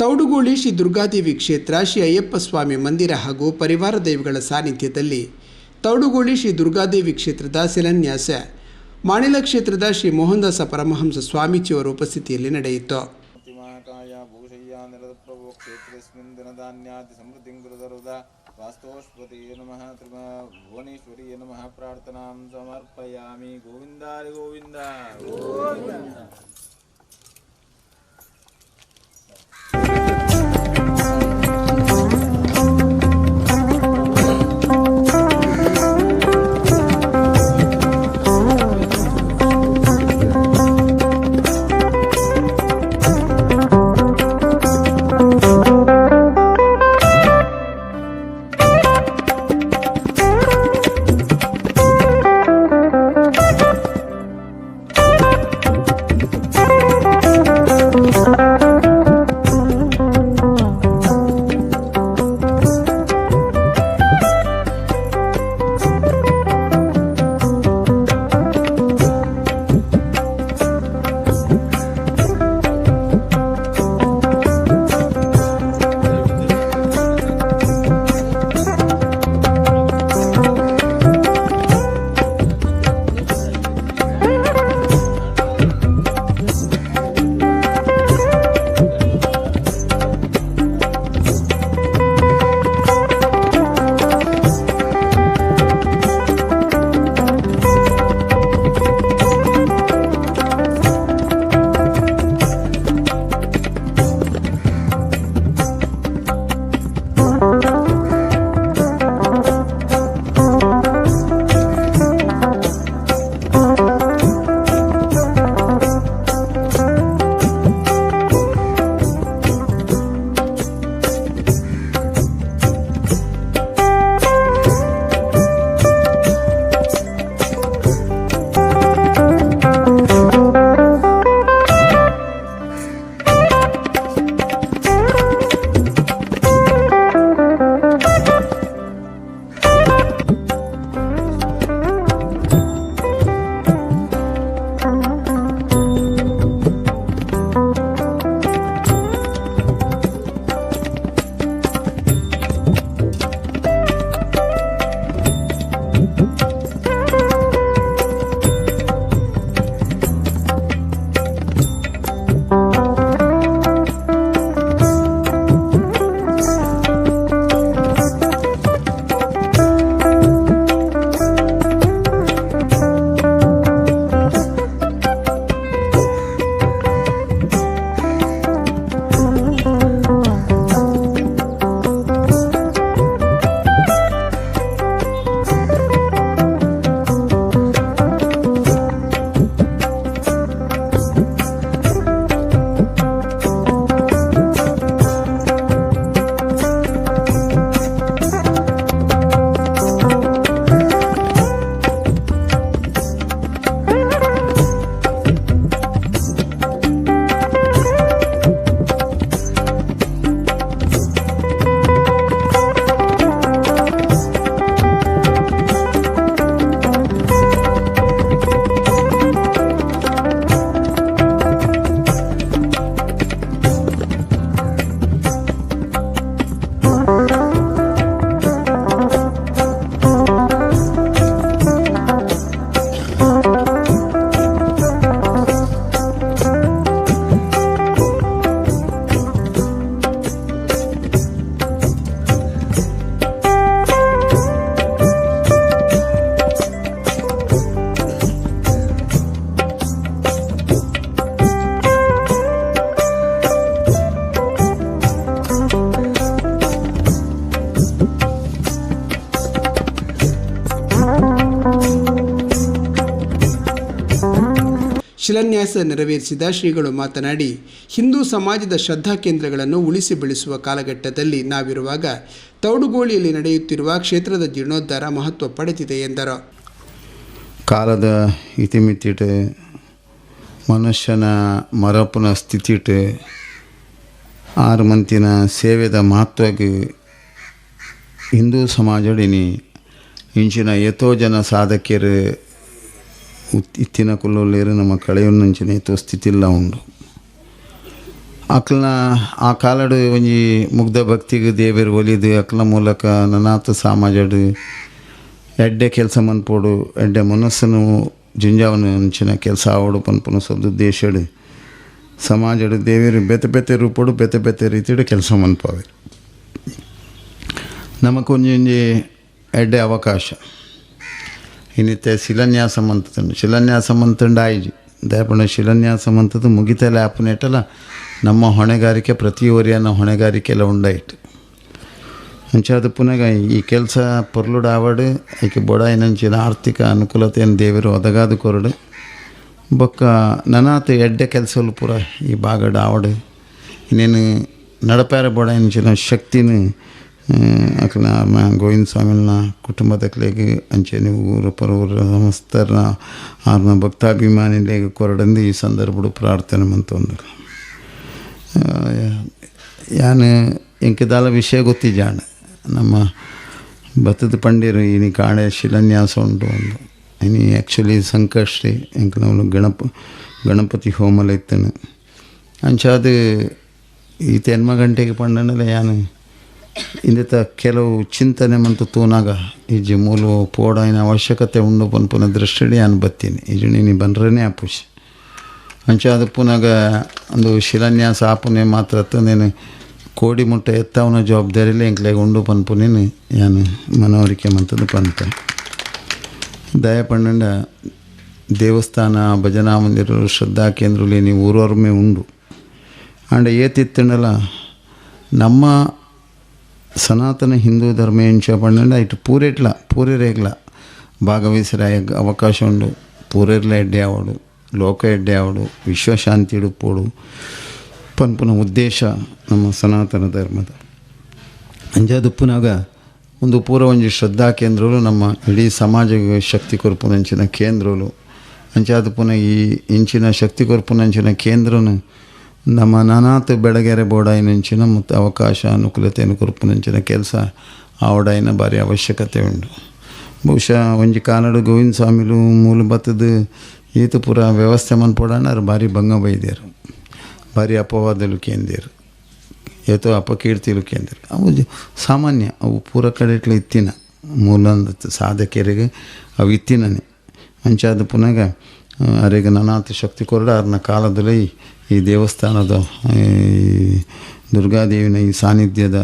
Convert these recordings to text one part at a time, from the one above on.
ತೌಡುಗೋಳಿ ಶ್ರೀ ದುರ್ಗಾದೇವಿ ಕ್ಷೇತ್ರ, ಶ್ರೀ ಅಯ್ಯಪ್ಪ ಸ್ವಾಮಿ ಮಂದಿರ ಹಾಗೂ ಪರಿವಾರ ದೈವಗಳ ಸಾನ್ನಿಧ್ಯದಲ್ಲಿ ತೌಡುಗೋಳಿ ಶ್ರೀ ದುರ್ಗಾದೇವಿ ಕ್ಷೇತ್ರದ ಶಿಲಾನ್ಯಾಸ ಮಾಣಿಲ ಕ್ಷೇತ್ರದ ಶ್ರೀ ಮೋಹನದಾಸ ಪರಮಹಂಸ ಸ್ವಾಮೀಜಿಯವರ ಉಪಸ್ಥಿತಿಯಲ್ಲಿ ನಡೆಯಿತು. ವಾಸ್ತೋಷ್ಪತಿಯೇ ನಮಃ ಭುವನೇಶ್ವರಿಯೇ ನಮಃ ಪ್ರಾರ್ಥನಾಂ ಸಮರ್ಪಯಾಮಿ. ಗೋವಿಂದ ಗೋವಿಂದ ಗೋವಿಂದ. ಶಿಲಾನ್ಯಾಸ ನೆರವೇರಿಸಿದ ಶ್ರೀಗಳು ಮಾತನಾಡಿ, ಹಿಂದೂ ಸಮಾಜದ ಶ್ರದ್ಧಾ ಕೇಂದ್ರಗಳನ್ನು ಉಳಿಸಿ ಬೆಳೆಸುವ ಕಾಲಘಟ್ಟದಲ್ಲಿ ನಾವಿರುವಾಗ ತೌಡುಗೋಳಿಯಲ್ಲಿ ನಡೆಯುತ್ತಿರುವ ಕ್ಷೇತ್ರದ ಜೀರ್ಣೋದ್ಧಾರ ಮಹತ್ವ ಪಡೆದಿದೆ ಎಂದರು. ಕಾಲದ ಇತಿಮಿತಿಟ್ಟು ಮನುಷ್ಯನ ಮರಪುನ ಸ್ಥಿತಿಟ್ಟು ಆರು ಮಂತಿನ ಸೇವೆದ ಮಹತ್ವಕ್ಕೆ ಹಿಂದೂ ಸಮಾಜಡಿನಿ ಇಂಚಿನ ಎಷ್ಟೋ ಜನ ಸಾಧಕರು ಇತ್ತಿನ ಕುಲ್ಲೋಲೇರು ನಮ್ಮ ಕಳೆಯೊಂದಿಂಚಿನ ಎಷ್ಟೋ ಸ್ಥಿತಿಲ್ಲ ಉಂಡು. ಅಕ್ಲನ ಆ ಕಾಲಡು ಒಂಜಿ ಮುಗ್ಧ ಭಕ್ತಿಗೆ ದೇವರು ಒಲಿದು ಅಕ್ಲ ಮೂಲಕ ನನಾಥ ಸಮಾಜಡು ಎಡ್ಡೆ ಕೆಲಸ ಮನ್ಪೋಡು ಎಡ್ಡೆ ಮನಸ್ಸನ್ನು ಜುಂಜಾವನು ಅಂಚಿನ ಕೆಲಸ ಆವಡು ಪನ್ಪುನ ಸೊದ್ದು ದೇಶಡು ಸಮಾಜಡು ದೇವರು ಬೆತೆ ಬೆತೆ ರೂಪಡು ಬೆತೆ ಬೆತೆ ರೀತಿಡು ಕೆಲಸ ಮನ್ಪಾವೆ ನಮಕೊಂಜಿ ಎಡ್ಡೆ ಅವಕಾಶ ಇನ್ನಿತ್ತೆ ಶಿಲಾನ್ಯಾಸಂ ಅಂತಂದು ಶಿಲಾನ್ಯಾಸಂ ಅಂತಂಡು ಆಯ್ಜಿ ದಯಪಣ್ಣ ಶಿಲಾನ್ಯಾಸಂ ಅಂತದ್ದು ಮುಗಿತಲ್ಲ ಆಪನೇಟಲ್ಲ ನಮ್ಮ ಹೊಣೆಗಾರಿಕೆ ಪ್ರತಿಯೊರಿಯನ್ನ ಹೊಣೆಗಾರಿಕೆ ಎಲ್ಲ ಉಂಡಾಯಿತು ಅಂಚಾದ ಪುನಃ ಈ ಕೆಲಸ ಪೊರ್ಲುಡು ಆವಡು ಐಕೆ ಬೊಡಾಯಿನಂಚಿನ ಆರ್ಥಿಕ ಅನುಕೂಲತೆಯನ್ನು ದೇವರು ಒದಗಾದು ಕೊರಡು ಬೊಕ್ಕ ನನಾತು ಎಡ್ಡೆ ಕೆಲಸಲು ಪೂರ ಈ ಬಾಗಡು ಆವಡು ಇನ್ನೇನು ನಡಪಾರ ಬೊಡಾಯಿನಂಚಿನ ಶಕ್ತಿನ ಅಕ್ಲ ಗೋವಿಂದ ಸ್ವಾಮಿನ ಕುಟುಂಬದಕ್ಲೆಗೆ ಅಂಚೆನೆ ಊರ ಪರೂರ ಸಮಸ್ತರನ್ನ ಆರ್ನ ಭಕ್ತಾಭಿಮಾನಿಗಳಿಗೆ ಕೊರಡಂದು ಈ ಸಂದರ್ಭಡು ಪ್ರಾರ್ಥನೆ ಮಂತೊಂದು ಯಾನು ಎಂಕದಾಲ ವಿಷಯ ಗೊತ್ತಿಜಾಣ ನಮ್ಮ ಭತ್ತದ ಪಂಡಿರು ಇನಿ ಕಾಡೆ ಶಿಲಾನ್ಯಾಸ ಉಂಟು ಒಂದು ಇನಿ ಆ್ಯಕ್ಚುಲಿ ಸಂಕಷ್ಟಿ ಎಂಕ ನಾವು ಗಣಪತಿ ಹೋಮಲ ಇತ್ತನು ಅಂಚಾದ ಈತ ಹೆಣ್ಮ ಗಂಟೆಗೆ ಪಂಡನಲ್ಲ ಯಾನು ಇಂದಿತ ಕೆಲವು ಚಿಂತನೆ ಮಂತು ತೂನಾಗ ಈಜಿ ಮೂಲು ಪೋಡಾಯಿನ ಅವಶ್ಯಕತೆ ಉಂಡು ಪನ್ಪುನ ದೃಷ್ಟಿಡಿ ನಾನು ಬತ್ತೀನಿ ಈಜು ನೀನು ಬಂದ್ರೇ ಆಪುಷ್ ಅಂಚಾದ ಪುನಗ ಒಂದು ಶಿಲಾನ್ಯಾಸ ಆಪುನೆ ಮಾತ್ರ ನೀನು ಕೋಡಿ ಮುಟ್ಟ ಎತ್ತವನ ಜವಾಬ್ದಾರಿಲಿ ಎಂಕ್ಲೆಗೆ ಉಂಡು ಪನ್ಪುನೇನು ಯಾನು ಮನವರಿಕೆ ಮಂತದ್ದು ಪಂತ ದಯ ಪಂಡ ದೇವಸ್ಥಾನ ಭಜನಾ ಮಂದಿರ ಶ್ರದ್ಧಾ ಕೇಂದ್ರಲಿ ನೀವು ಊರೊರ್ಮೆ ಉಂಡು ಅಂಡ ಏತಿತ್ತಂಡಲ್ಲ ನಮ್ಮ ಸನಾತನ ಹಿಂದೂ ಧರ್ಮ ಎಂಚ ಪಂಡ ಇಟ್ಟು ಪೂರೇಗ್ಲ ಭಾಗವಹಿಸಿರ ಅವಕಾಶ ಉಂಡು ಪೂರೇರ್ಲ ಎಡ್ಡೆ ಆವಡು ಲೋಕ ಎಡ್ಡೆ ಆವಡು ವಿಶ್ವಶಾಂತಿ ಇಡುಪೋಡು ಪನ್ಪುನ ಉದ್ದೇಶ ನಮ್ಮ ಸನಾತನ ಧರ್ಮದ ಅಂಜಾದು ಪುನಗ ಒಂದು ಪೂರ ಒಂಜಿ ಶ್ರದ್ಧಾ ಕೇಂದ್ರಗಳು ನಮ್ಮ ಇಡೀ ಸಮಾಜಕ್ಕೆ ಶಕ್ತಿ ಕೊರ್ಪುನಂಚಿನ ಕೇಂದ್ರಗಳು ಅಂಚಾದ ಪುನಃ ಈ ಇಂಚಿನ ಶಕ್ತಿ ಕೊರ್ಪುನಂಚಿನ ಕೇಂದ್ರನು ನಮ್ಮ ನಾನಾತ್ ಬೆಳಗೆರೆ ಬೋಡಾಯಿನಂಚಿನ ಮತ್ತು ಅವಕಾಶ ಅನುಕೂಲತೆಯನ್ನು ಕೊರ್ಪುನಂಚಿನ ಕೆಲಸ ಆವಡಾಯಿನ ಭಾರಿ ಅವಶ್ಯಕತೆ ಉಂಟು ಬಹುಶಃ ಒಂಜಿ ಕಾನಡು ಗೋವಿಂದ ಸ್ವಾಮಿಲು ಮೂಲ ಬತ್ತದ ಈತ ಪೂರ ವ್ಯವಸ್ಥೆ ಮನ್ಪೋಡಾಣ ಅವ್ರು ಭಾರಿ ಭಂಗ ಬೈದ್ಯಾರು ಭಾರಿ ಅಪವಾದಲು ಕೇಂದ್ರರು ಏತೋ ಅಪಕೀರ್ತಿಲು ಕೇಂದ್ರ ಅವು ಸಾಮಾನ್ಯ ಅವು ಪೂರ ಕಡೆ ಇತ್ತಿನ ಮೂಲಂದ ಸಾಧಕೆರೆಗೆ ಅವು ಇತ್ತಿನೇ ಅಂಚಾದ ಪುನಗ ಅರೆಗೆ ನನಾಥ ಶಕ್ತಿ ಕೊರಡ ಅವ್ರನ್ನ ಕಾಲದಲ್ಲಿ ಈ ದೇವಸ್ಥಾನದ ಈ ದುರ್ಗಾದೇವಿನ ಈ ಸಾನ್ನಿಧ್ಯದ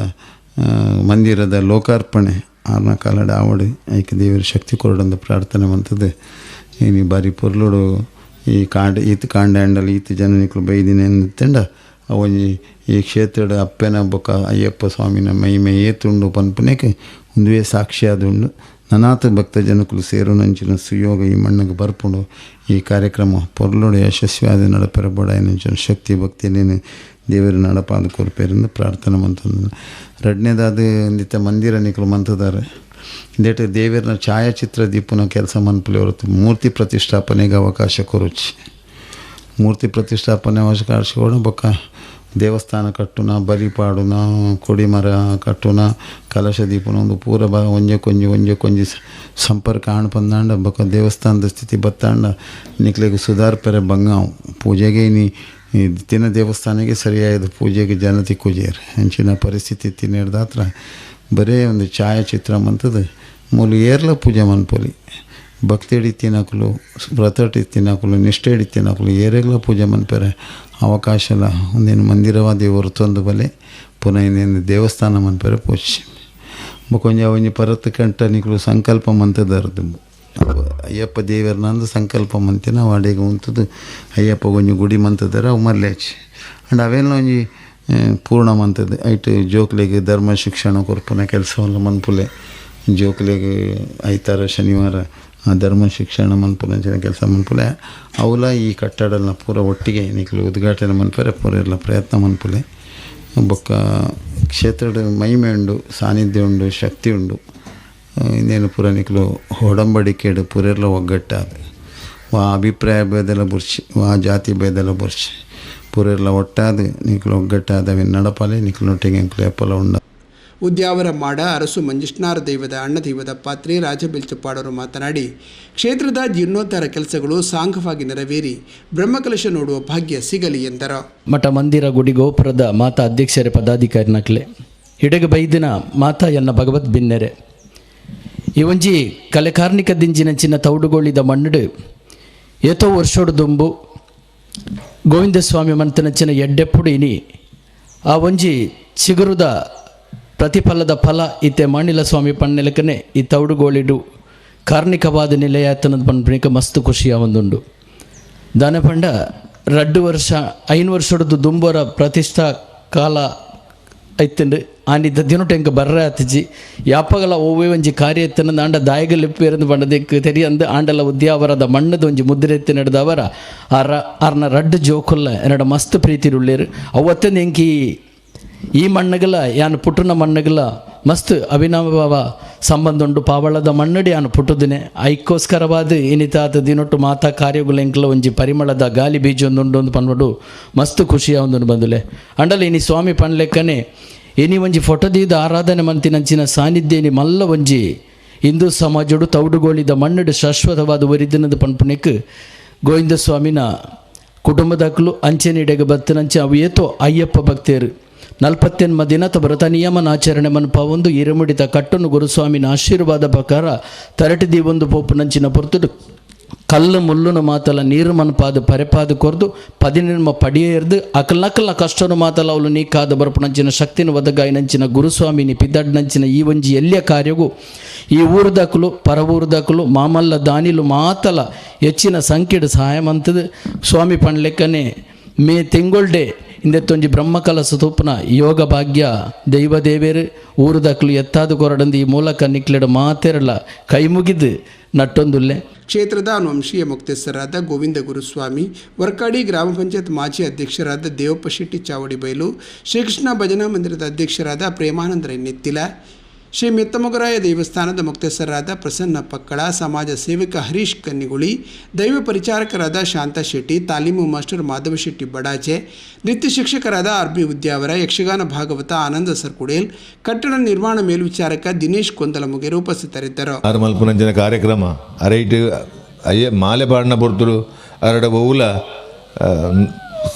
ಮಂದಿರದ ಲೋಕಾರ್ಪಣೆ ಅವ್ರನ್ನ ಕಾಲಡ ಆವಡು ಐಕೆ ದೇವರ ಶಕ್ತಿ ಕೊರಡಂದು ಪ್ರಾರ್ಥನೆ ಮಂತದ್ದು ಈ ಬಾರಿ ಪೊರ್ಲುಡು ಈ ಈತ ಕಾಂಡಾಂಡಲ್ಲಿ ಈತ ಜನನಿಕಲು ಬೈದಿನ ತಂಡ ಅವನಿ ಈ ಕ್ಷೇತ್ರದ ಅಪ್ಪೆನ ಬೊಕ್ಕ ಅಯ್ಯಪ್ಪ ಸ್ವಾಮಿನ ಮಹಿಮೆ ಏತುಂಡು ಪನ್ಪುನೇಕೆ ಒಂದುವೇ ಸಾಕ್ಷಿಯಾದುಂಡು ನನಾಥ ಭಕ್ತ ಜನಕುಲು ಸೇರು ನಂಚಿನ ಸುಯೋಗ ಈ ಮಣ್ಣಿಗೆ ಬರ್ಪುಂಡು ಈ ಕಾರ್ಯಕ್ರಮ ಪೊರ್ಲುಡು ಯಶಸ್ವಿಯಾದ ನಡಪೆರ ಬೊಡಾಯಿನಂಚಿನ ಶಕ್ತಿ ಭಕ್ತಿಯಲ್ಲೇನು ದೇವರು ನಡಪಾದ ಕೊರ್ಪೇರಿಂದ ಪ್ರಾರ್ಥನೆ ಮಂತಂದು ಎರಡನೇದಾದ ಇಂದಿತ್ತ ಮಂದಿರ ನಿಕಲು ಮಂತದಾರೆ ಇಂದೇಟ ದೇವರನ್ನ ಛಾಯಾಚಿತ್ರ ದೀಪನ ಕೆಲಸ ಮನ್ಪುಲಿ ಹೊರತು ಮೂರ್ತಿ ಪ್ರತಿಷ್ಠಾಪನೆಗೆ ಅವಕಾಶ ಕೊರುಚಿ ಮೂರ್ತಿ ಪ್ರತಿಷ್ಠಾಪನೆ ಅವಕಾಶ ಕೊಡ ಬೊಕ್ಕ ದೇವಸ್ಥಾನ ಕಟ್ಟುನ ಬಲಿಪಾಡುನ ಕೊಡಿಮರ ಕಟ್ಟುನ ಕಲಶ ದೀಪನ ಒಂದು ಪೂರ ಒಂಜೆ ಕೊಂಜಿ ಸಂಪರ್ಕ ಆಣ್ ಪಂದಾಂಡ ಬೊಕ್ಕ ದೇವಸ್ಥಾನದ ಸ್ಥಿತಿ ಬತ್ತಾಂಡ ನಿಕ್ಲೆಗೆ ಸುಧಾರ್ಪೆರೆ ಬಂಗಾವು ಪೂಜೆಗೆ ದಿನ ದೇವಸ್ಥಾನಕ್ಕೆ ಸರಿಯಾದ ಪೂಜೆಗೆ ಜನತಿ ಕುಜೇರು ಹೆಂಚಿನ ಪರಿಸ್ಥಿತಿ ತಿನ್ನಿಡ್ದಾತ್ರ ಬರೇ ಒಂದು ಛಾಯಾಚಿತ್ರ ಮಂತದ್ದು ಮೂಲ ಏರ್ಲ ಪೂಜೆ ಮನ್ಪೊಲಿ ಭಕ್ತಿ ಹಿಡಿ ತಿನ್ನಕಲು ವ್ರತ ಹಿಡಿ ತಿನ್ನಕಲು ನಿಷ್ಠೆ ಹಿಡಿ ತಿನ್ನಕಲು ಏರೆಗ್ಲ ಪೂಜೆ ಮನ್ಪೆರೆ ಅವಕಾಶ ಎಲ್ಲ ಒಂದೇನು ಮಂದಿರವಾದಿ ಹೊರತೊಂದು ಬಲೆ ಪುನಃ ಇನ್ನೇನು ದೇವಸ್ಥಾನ ಮನ್ಪೆರೆ ಪೂಜೆ ಬೊಕೊಂಜ ಒಂಜಿ ಪರತ್ತು ಕಂಟ ನಿಕಲು ಸಂಕಲ್ಪ ಮಂತದರ್ದು ಅಯ್ಯಪ್ಪ ದೇವರನಂದು ಸಂಕಲ್ಪ ಮಂತಿನ ವಾಡಿಗೆ ಉಂತದ್ದು ಅಯ್ಯಪ್ಪ ಒಂಜಿ ಗುಡಿ ಮಂತದರ ಅವು ಮರ್ಲೇಚಿ ಅಂಡ್ ಅವೆಲ್ಲ ಒಂಜಿ ಪೂರ್ಣ ಮಂತದ್ದು ಐಟು ಜೋಕ್ಲೆಗೆ ಧರ್ಮ ಶಿಕ್ಷಣ ಕೊರ್ಪುನ ಕೆಲಸವಲ್ಲ ಮನ್ಪುಲೆ ಜೋಕ್ಲೆಗೆ ಐತಾರ ಶನಿವಾರ ಧರ್ಮ ಶಿಕ್ಷಣ ಮನ್ಪುನಂಚಿನ ಕೆಲಸ ಮನ್ಪುಲೆ ಅವಲ ಈ ಕಟ್ಟಡನ ಪೂರ ಒಟ್ಟಿಗೆ ನಿಕ್ಲು ಉದ್ಘಾಟನೆ ಮನ್ಪರೆ ಪೂರ ಎಲ್ಲ ಪ್ರಯತ್ನ ಮನ್ಪುಲೆ ಬೊಕ್ಕ ಕ್ಷೇತ್ರದ ಮಹಿಮೆ ಉಂಡು ಸಾನ್ನಿಧ್ಯ ಉಂಡು ಶಕ್ತಿ ಉಂಡು ಇನ್ನೇನು ಪೂರ ನಿಕ್ಲು ಒಡಂಬಡಿಕೆಡು ಪೂರೆಲ್ಲ ಒಗ್ಗಟ್ಟಾದ ವಾ ಅಭಿಪ್ರಾಯ ಭೇದೆಲ್ಲ ಬುರ್ಚಿ ವಾ ಜಾತಿ ಭೇದೆಲ್ಲ ಬುರ್ಚಿ ಪೂರೆಲ್ಲ ಒಟ್ಟಾದ ನಿಕ್ಲು ಒಗ್ಗಟ್ಟಾದವೆ ನಡಪಾಲೆ ನಿಕ್ಲೊಟ್ಟಿಗೆ ಎಂಕ್ಲು ಎಪ್ಪಲ ಉಂಡ ಉದ್ಯಾವರ ಮಾಡ ಅರಸು ಮಂಜುಷ್ಣಾರ ದೈವದ ಅಣ್ಣದೈವದ ಪಾತ್ರೆ ರಾಜಬೆಲ್ಚಪ್ಪಾಡವರು ಮಾತನಾಡಿ, ಕ್ಷೇತ್ರದ ಜೀರ್ಣೋದ್ಧಾರ ಕೆಲಸಗಳು ಸಾಂಗವಾಗಿ ನೆರವೇರಿ ಬ್ರಹ್ಮಕಲಶ ನೋಡುವ ಭಾಗ್ಯ ಸಿಗಲಿ ಎಂದರು. ಮಠ ಮಂದಿರ ಗುಡಿ ಗೋಪುರದ ಮಾತಾ ಅಧ್ಯಕ್ಷರೇ ಪದಾಧಿಕಾರಿ ನಕ್ಲೆ ಹಿಡಗ ಬೈದಿನ ಮಾತಾ ಎನ್ನ ಭಗವತ್ ಬಿನ್ನೆರೆ ಈ ಒಂಜಿ ಕಲೆ ಕಾರ್ಣಿಕ ದಿಂಜಿನಂಚಿನ ತೌಡುಗೋಳಿದ ಮಣ್ಣುಡು ಏತೋ ವರ್ಷೋಡು ದುಂಬು ಗೋವಿಂದ ಸ್ವಾಮಿ ಮಂತನಂಚಿನ ಎಡ್ಡೆಪ್ಪುಡು ಇನಿ ಆ ಒಂಜಿ ಚಿಗುರುದ ಪ್ರತಿಫಲದ ಫಲ ಇತ್ತೆ ಮಾಣಿಲ ಸ್ವಾಮಿ ಪಣ್ಣೆಲಕನೆ ಈ ತೌಡುಗೋಳಿಡು ಕಾರ್ಣಿಕವಾದ ನಿಲಯಾತನದ ಪಂಪಿಕ ಮಸ್ತ್ ಖುಷಿಯ ಒಂದುಂಡು ದಾನ ಪಂಡ 2 ವರ್ಷ 5 ವರ್ಷದ್ದು ದುಂಬರ ಪ್ರತಿಷ್ಠಾ ಕಾಲ ಐತಂಡು ಆನಿದ್ದ ದಿನೊಟ್ಟು ಎಂಕ ಬರ್ರ ಆತಿಜಿ ಯಾಪಗಲ ಓವೇ ಒಂಜಿ ಕಾರ್ಯ ಎತ್ತನ ಆಂಡ ದಾಯಗಲ್ ಎಪ್ಪೇರಂದು ಬಂಡದಕ್ಕೆ ತೆರಿಯಂದು ಆಂಡಲ ಉದ್ಯಾವರದ ಮಣ್ಣದ ಒಂಜಿ ಮುದ್ರೆ ಎತ್ತಿ ನಡೆದವರ ಅರ್ನ ರಡ್ಡು ಜೋಕುಲ್ಲ ಎರಡ ಮಸ್ತ್ ಪ್ರೀತಿರುಳ್ಳೇರು ಅವತ್ತಂದು ಎಂಕಿ ಈ ಮಣ್ಣಗಲ ಯಾನು ಪುಟ್ಟನ ಮಣ್ಣಗಲ ಮಸ್ತ್ ಅಭಿನವ ಸಂಬಂಧ ಉಂಡು ಪಾವಳದ ಮಣ್ಣಡಿ ಯಾನು ಪುಟ್ಟುದಿನೇ ಐಕ್ಕೋಸ್ಕರವಾದ ಏನಿತಾದ ದಿನೊಟ್ಟು ಮಾತಾ ಕಾರ್ಯಗಳು ಎಂಕಲ ಒಂಜಿ ಪರಿಮಳದ ಗಾಲಿ ಬೀಜ ಒಂದು ಪನ್ವಡು ಮಸ್ತ್ ಖುಷಿಯ ಒಂದು ಬಂದುಲೆ ಅಂಡಲ ಇನಿ ಸ್ವಾಮಿ ಪನ್ಲೆಕ್ಕನೆ ಇನಿ ಒಂಜಿ ಫೋಟೋದೀದ ಆರಾಧನೆ ಮಂತಿನಂಚಿನ ಸಾನ್ನಿಧ್ಯ ಇನಿ ಮಲ್ಲ ಒಂಜಿ ಹಿಂದೂ ಸಮಾಜಡು ತೌಡುಗೋಳಿದ ಮಣ್ಣಡು ಶಾಶ್ವತವಾದ ಒರಿದಿನದ ಪನ್ಪುನೆಕ್ ಗೋವಿಂದ ಸ್ವಾಮಿನ ಕುಟುಂಬದಕ್ಕಲು ಅಂಚೆನಿಡೆಗೆ ಬತ್ತನಂಚೆ ಅವು ಏತೋ ಅಯ್ಯಪ್ಪ ಭಕ್ತರು 40 ದಿನದ ವ್ರತ ನಿಯಮನ ಆಚರಣೆ ಮನಪ ಒಂದು ಇರುಮುಡಿತ ಕಟ್ಟನ್ನು ಗುರುಸ್ವಾಮಿನ ಆಶೀರ್ವಾದ ಪ್ರಕಾರ ತರಟಿದಿ ಒಂದು ಪೋಪು ನಂಚಿನ ಪೊರ್ತುಡು ಕಲ್ಲು ಮುಳ್ಳುನು ಮಾತಲ್ಲ ನೀರು ಮನಪಾದ ಪರೆಪಾದ ಕೊರ್ದು 10 ಪಡಿಯರ್ದು ಅಕಲ್ನಕಲ್ನ ಕಷ್ಟನು ಮಾತಲ್ಲ ಅವಳು ನೀಕಾದ ಬರಪು ನಂಚಿನ ಶಕ್ತಿನ ಒದಗಾಯಿ ನಂಚಿನ ಗುರುಸ್ವಾಮಿನಿ ಪಿದ್ದಡ್ ನಂಚಿನ ಈ ಒಂಜಿ ಎಲ್ಲಿಯ ಕಾರ್ಯಗೂ ಈ ಊರದಕ್ಕಲು ಪರವೂರದಕ್ಕಲು ಮಾಮಲ್ಲ ದಾನಿಲು ಮಾತಲ್ಲ ಹೆಚ್ಚಿನ ಸಂಖ್ಯೆಡು ಸಹಾಯ ಮಂತದು ಸ್ವಾಮಿ ಪಣ್ಲೆಕ್ಕನೆ ಮೇ ತೆಂಗೊಳ್ಡೆ ಇಂದೆತ್ತೊಂಜಿ ಬ್ರಹ್ಮಕಲಸ ತೂಪುನ ಯೋಗ ಭಾಗ್ಯ ದೈವ ದೇವೇರು ಊರದಕ್ಕಲು ಎತ್ತಾದ ಕೊರಡಂದು ಈ ಮೂಲಕ ನಿಕ್ಲೆಡ ಮಾತೆರಳ ಕೈ ಮುಗಿದು ನಟ್ಟೊಂದುಲ್ಲೆ. ಕ್ಷೇತ್ರದ ವಂಶೀಯ ಮುಕ್ತೇಸರಾದ ಗೋವಿಂದ ಗುರುಸ್ವಾಮಿ, ವರ್ಕಾಡಿ ಗ್ರಾಮ ಪಂಚಾಯತ್ ಮಾಜಿ ಅಧ್ಯಕ್ಷರಾದ ದೇವಪ್ಪ ಶೆಟ್ಟಿ ಚಾವಡಿ ಬೈಲು, ಶ್ರೀಕೃಷ್ಣ ಭಜನಾ ಮಂದಿರದ ಅಧ್ಯಕ್ಷರಾದ ಪ್ರೇಮಾನಂದ ನೆತ್ತಿಲ, ಶ್ರೀ ಮೆತ್ತಮೊಗರಾಯ ದೇವಸ್ಥಾನದ ಮುಕ್ತೇಸರಾದ ಪ್ರಸನ್ನ ಪಕ್ಕಳ, ಸಮಾಜ ಸೇವಕ ಹರೀಶ್ ಕನ್ನಿಗುಳಿ, ದೈವ ಪರಿಚಾರಕರಾದ ಶಾಂತಾ ಶೆಟ್ಟಿ, ತಾಲೀಮು ಮಾಸ್ಟರ್ ಮಾಧವ ಶೆಟ್ಟಿ ಬಡಾಚೆ, ನೃತ್ಯ ಶಿಕ್ಷಕರಾದ ಆರ್.ಬಿ. ಉದ್ಯಾವರ, ಯಕ್ಷಗಾನ ಭಾಗವತ ಆನಂದ ಸರ್ಕುಡೇಲ್, ಕಟ್ಟಡ ನಿರ್ಮಾಣ ಮೇಲ್ವಿಚಾರಕ ದಿನೇಶ್ ಕೊಂದಲಮುಗೆರು ಉಪಸ್ಥಿತರಿದ್ದರು. ಮಲ್ಪುನಂಚಿನ ಕಾರ್ಯಕ್ರಮ ಅರೈಟ್ ಮಾಲೆ ಪಾಡಿನ ಪೊರ್ತುಡು ಅರಡ ಬಹುಲ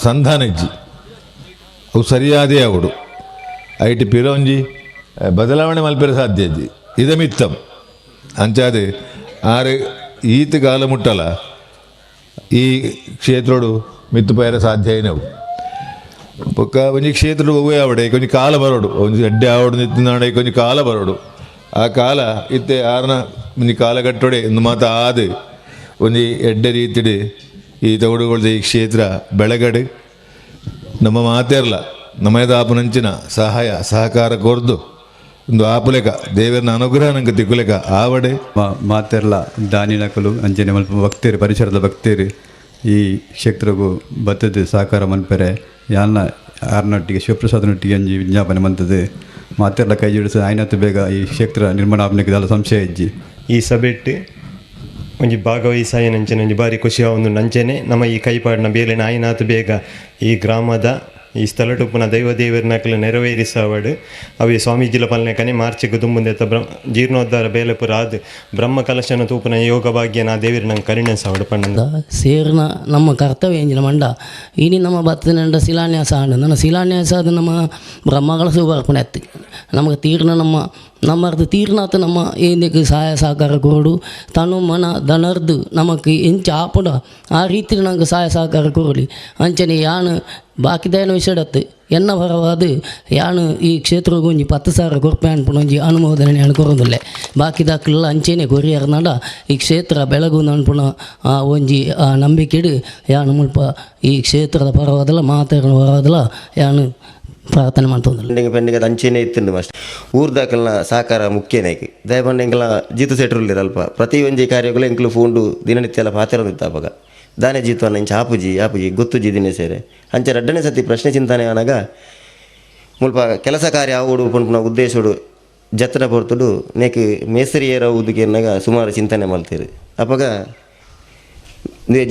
ಸಂಧಾನಜ್ಜಿ ಅವು ಸರಿಯಾದೇ ಅವಡು ಐಟಿ ಪಿರೋಂಜಿ ಬದಲಾವಣೆ ಮಲ್ಪೆರ ಸಾಧ್ಯ ಅಜ್ಜಿ ಇದಮಿತ್ತಂ ಅಂಚಾದೆ ಆರು ಈತ ಕಾಲ ಮುಟ್ಟಲ ಈ ಕ್ಷೇತ್ರೋಡು ಮಿತ್ತು ಪೈರ ಸಾಧ್ಯ ಏನವು ಪೊಕ್ಕ ಒಂಜಿ ಕ್ಷೇತ್ರ ಹೋಗೇ ಆವಡೆ ಕೊಂಚ ಕಾಲ ಬರೋಡು ಒಂಜಿ ಅಡ್ಡೆ ಆವಡು ನಿತ್ತಿನಾಡೆ ಕೊಂಚ ಕಾಲ ಬರೋಡು ಆ ಕಾಲ ಇತ್ತೆ ಆರ್ನ ಒಂಜಿ ಕಾಲ ಕಟ್ಟೋಡೆ ಒಂದು ಮಾತು ಆದು ಒಂಜಿ ಎಡ್ಡೆ ರೀತಿಡು ಈ ತಗೊಡುಗೊಳ್ದ ಈ ಕ್ಷೇತ್ರ ಬೆಳಗಡು ನಮ್ಮ ಮಾತೇರ್ಲ ನಮ್ಮದಾಪುನಂಚಿನ ಸಹಾಯ ಸಹಕಾರ ಕೊರ್ದು ಒಂದು ಆಪುಲೆಕ ದೇವರನ ಅನುಗ್ರಹ ನಂಗೆ ತಿಕ್ಕುಲೆಕ ಆವಡೆ ಮಾತೆರ್ಲ ದಾನಿನಕಲು ಅಂಚನೆ ಮಲ್ಪ ಭಕ್ತರು ಪರಿಸರದ ಭಕ್ತರು ಈ ಕ್ಷೇತ್ರಗೂ ಬತ್ತದ ಸಹಕಾರ ಮನ್ಪೆರೆ ಯಾನ ಆರ್ನೊಟ್ಟಿಗೆ ಶಿವಪ್ರಸಾದನೊಟ್ಟಿಗೆ ಅಂಜಿ ವಿಜ್ಞಾಪನೆ ಮಂತದ್ದು ಮಾತೆರ್ಲ ಕೈ ಜೋಡಿಸಿ ಆಯ್ನತ್ತು ಬೇಗ ಈ ಕ್ಷೇತ್ರ ನಿರ್ಮಾಣ ಆಗ್ಲಿಕ್ಕೆ ದಾಲ ಸಂಶಯ ಇಜ್ಜಿ ಈ ಸಭೆಟ್ಟು ಒಂಜಿ ಭಾಗವಹಿಸಾಯ ನಂಚನೆ ಒಂಜಿ ಬಾರಿ ಖುಷಿಯ ಒಂದು ನಂಚನೆ ನಮ್ಮ ಈ ಕೈಪಾಡಿನ ಬೇಲೆನ ಆಯ್ನಾತು ಬೇಗ ಈ ಗ್ರಾಮದ ಈ ಸ್ಥಳಟುಪ್ಪುನ ದೈವ ದೇವರನಕಲು ನೆರವೇರಿಸವಾಡು ಅವೇ ಸ್ವಾಮೀಜಿಲ ಪಲ್ನೆಕನೆ ಮಾರ್ಚಿಗೆ ತುಂಬುಂದೆತ್ತ ಜೀರ್ಣೋದ್ಧಾರ ಬೇಲೆಪುರ ಆದ ಬ್ರಹ್ಮ ಕಲಶನ ತೂಪುನ ಯೋಗ ಭಾಗ್ಯ ನಾ ದೇವರು ನಂಗೆ ಕರುಣಿಸವಾಡು ಪಂಡ ಸೇರ್ನ ನಮ್ಮ ಕರ್ತವ್ಯ ಎಂಜಿನ ಮಂಡ ಇನಿ ನಮ್ಮ ಬತ್ತನಂಡ ಶಿಲಾನ್ಯಾಸ ಆಂಡ ನನ್ನ ಶಿಲಾನ್ಯಾಸ ಅದು ನಮ್ಮ ಬ್ರಹ್ಮಗಳ ಸುಬರ್ಪಣೆ ಎತ್ತಿ ನಮಗೆ ತೀರ್ನ ನಮ್ಮರ್ದು ತೀರ್ನಾಥ ನಮ್ಮ ಏನಕ್ಕೆ ಸಹಾಯ ಸಹಕಾರ ಕೊರಡು ತನು ಮನ ದನರ್ದು ನಮಗೆ ಎಂಚ ಆಪುಡ ಆ ರೀತಿ ನಂಗೆ ಸಹಾಯ ಸಹಕಾರ ಕೊರಲಿ ಅಂಚನೆ ಯಾನು ಬಾಕಿದೇನು ವಿಷಯಡತ್ತು ಎನ್ನ ಹೊರವಾದ ಯಾನು ಈ ಕ್ಷೇತ್ರಕ್ಕೆ ಒಂಜಿ 10,000 ಕೊರ್ಪೆ ಅನ್ಪುಣ ಒಂಜಿ ಅನುಮೋದನೆ ನಾನು ಕೊರೋದಿಲ್ಲ ಬಾಕಿದಾಕಲ್ಲ ಅಂಚೆನೆ ಕೊರಿಯರ್ನಾಡ ಈ ಕ್ಷೇತ್ರ ಬೆಳಗು ಅನ್ಪುಣ ಒಂಜಿ ನಂಬಿಕೆಡು ಯಾನು ಮುಲ್ಪ ಈ ಕ್ಷೇತ್ರದ ಪರವಾದಲ್ಲ ಮಾತಾಡೋ ಹೊರವಾದಲ್ಲ ಯಾನು ಪ್ರಾರ್ಥನೆ ಮಾಡ್ತಂದ್ರೆ ಪೆಂಡಿಗೆ ಅಂಚೆನೇ ಇತ್ತು ಅಷ್ಟೇ ಊರ್ದಾಕಲ್ನ ಸಹಕಾರ ಮುಖ್ಯನೇಕೆ ದಯಪಂಡ ಎಂಕಲ ಜೀತು ಸೆಟ್ರುಲ್ಲಿರಲ್ಪ ಪ್ರತಿ ಒಂಜಿ ಕಾರ್ಯಗಳು ಎಂಕಲು ಫೋಂಡು ದಿನನಿತ್ಯ ಎಲ್ಲ ಪಾತಿರೊಂದಿತ್ತಾವಾಗ ದಾನೆ ಜೀತವನ್ನ ಇಂಚ ಆಪುಜಿ ಗೊತ್ತುಜಿ ದಿನೇ ಸೇರೆ ಅಂಚೆ ರಡ್ಡನೇ ಸತಿ ಪ್ರಶ್ನೆ ಚಿಂತನೆ ಆನಾಗ ಮುಲ್ಪ ಕೆಲಸ ಕಾರ್ಯ ಆವುಡು ಪಂಪುನ ಉದ್ದೇಶಡು ಜತ್ರ ಪೊರ್ತುಡು ನೇಕು ಮೇಸರಿಯರ ಊದುಗೆ ಅನ್ನಗ ಸುಮಾರು ಚಿಂತನೆ ಮಲ್ತೀರಿ ಅಪ್ಪಾಗ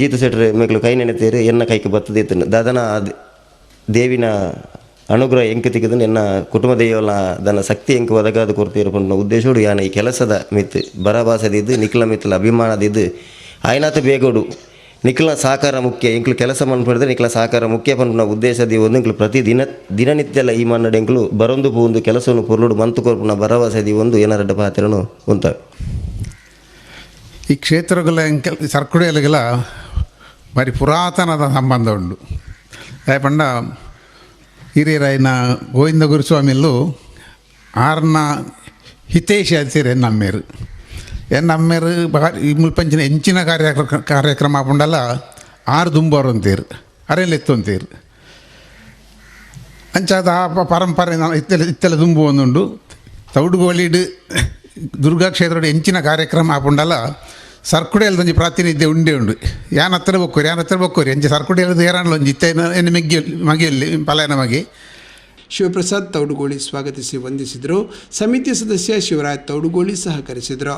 ಜೀತು ಸೆಟ್ರು ಮೇಕಲು ಕೈ ನೆನೆತೀರಿ ಎನ್ನ ಕೈಗೆ ಬರ್ತದೆ ದಾದನ ದೇವಿನ ಅನುಗ್ರಹ ಎಂಕ ತೆಗೆದು ಎನ್ನ ಕುಟುಂಬ ದೈವಲ ದನ ಶಕ್ತಿ ಎಂಕ ಒದಗಾದ ಕೊರತೆ ಪಂಡ ಉದ್ದೇಶೋಡು ಯಾನ ಈ ಕೆಲಸದ ಮಿತ್ ಬರಭಾಸದಿದ್ದು ನಿಖಿಲ ಮಿತ್ತಲ ಅಭಿಮಾನದಿದ್ದು ಆಯ್ನಾತ ಬೇಗೋಡು ನಿಖಿಲ ಸಹಕಾರ ಮುಖ್ಯ ಎಂಕ್ಲು ಕೆಲಸ ಮನ್ಪಡಿದ್ರೆ ನಿಖಿಲ ಸಹಕಾರ ಮುಖ್ಯ ಪನ್ಪುನ ಉದ್ದೇಶದಿ ಒಂದು ಎಂಕ್ಲು ಪ್ರತಿ ದಿನನಿತ್ಯಲ ಈ ಮನ್ನಡೆ ಎಂಕ್ಲು ಬರೊಂದು ಪೋಂದು ಕೆಲಸವನ್ನು ಪೊರ್ಲುಡು ಮಂತು ಕೊರ್ಪುನ ಭರವಸೆದಿ ಒಂದು ಏನಾರಡ್ಡ ಪಾತ್ರನು ಉಂಟವೆ. ಈ ಕ್ಷೇತ್ರಗಳ ಸರ್ಕುಡಿಯಲ್ಲಿಗೆಲ್ಲ ಬಾರಿ ಪುರಾತನದ ಸಂಬಂಧ ಉಂಟು. ಪಂಡ ಹಿರಿಯರಾಯನ ಗೋವಿಂದ ಗುರುಸ್ವಾಮಿಯಲ್ಲೂ ಆರ್ನ ಹಿತೇಶಿ ಅಂತೀರಿ ಎನ್ನಮ್ಮೇರು ಈ ಮುಲ್ಪಂಚಿನ ಹೆಂಚಿನ ಕಾರ್ಯಕ್ರಮ ಪುಂಡಲ್ಲ 6 ದುಂಬೋರು ಅಂತೀರು ಅರೆಲ್ಲ ಎತ್ತೊಂತೀರು ಅಂಚಾದ ಆ ಪರಂಪರೆ ಇತ್ತೆಲ್ಲ ದುಂಬು ಒಂದುಂಡು. ತೌಡುಗೋಳಿಡು ದುರ್ಗಾ ಕ್ಷೇತ್ರದ ಹೆಂಚಿನ ಕಾರ್ಯಕ್ರಮ ಪುಂಡಲ್ಲ ಸರ್ಕುಡಿಯಲ್ದೊಂಜಿ ಪ್ರಾತಿನಿಧ್ಯ ಉಂಡು. ಯಾನ ಹತ್ರ ಬೊಕ್ಕೋರಿ ಎಂಚ ಸರ್ಕುಡಿಯಲ್ದು ಏರಾಣಲ್ಲ ಒಂಜಿ ಇತ್ತ ಎನ್ನು ಮಗಿಯಲ್ಲಿ ಪಲಾಯನ ಮಗಿ. ಶಿವಪ್ರಸಾದ್ ತೌಡುಗೋಳಿ ಸ್ವಾಗತಿಸಿ ವಂದಿಸಿದರು. ಸಮಿತಿ ಸದಸ್ಯ ಶಿವರಾಜ್ ತೌಡುಗೋಳಿ ಸಹಕರಿಸಿದರು.